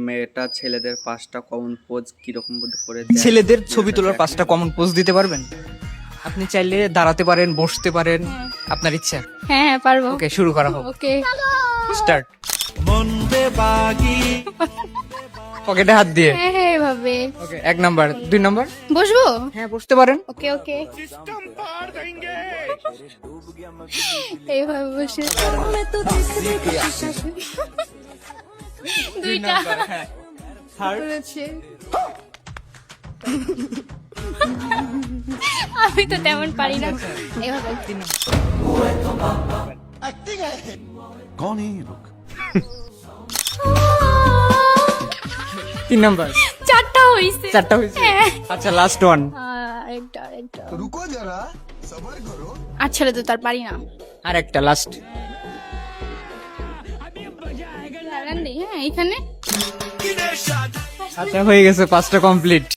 মেয়েটা ছেলেদের 5টা কমন পোজ কিরকম করে দেয়? ছেলেদের ছবি তোলার 5টা কমন পোজ দিতে পারবেন? আপনি চাইলে দাঁড়াতে পারেন, বসতে পারেন, আপনার ইচ্ছা। হ্যাঁ পারবো। ওকে, শুরু করা হোক। Okay start. পকেটে হাত দিয়ে। হ্যাঁ হ্যাঁ এভাবে ওকে, 1 নাম্বার। 2 নাম্বার। বসবো। হ্যাঁ, বসতে পারেন। ওকে ওকে এইভাবে বসে দুইটা হ্যাঁ। থার্ড। করেছে। আমি তো তেমন পারি না এভাবে। 3 নাম্বার। कौन है ये लोग? 3 নাম্বার। 4টা হইছে। 4টা হয়েছে। হ্যাঁ। আচ্ছা, লাস্ট ওয়ান। আরেকটা रुको जरा सबर करो। আর ছেলে তো তার পারি না। আর একটা লাস্ট। হ্যাঁ এখানে আচ্ছা, হয়ে গেছে, 5টা কমপ্লিট।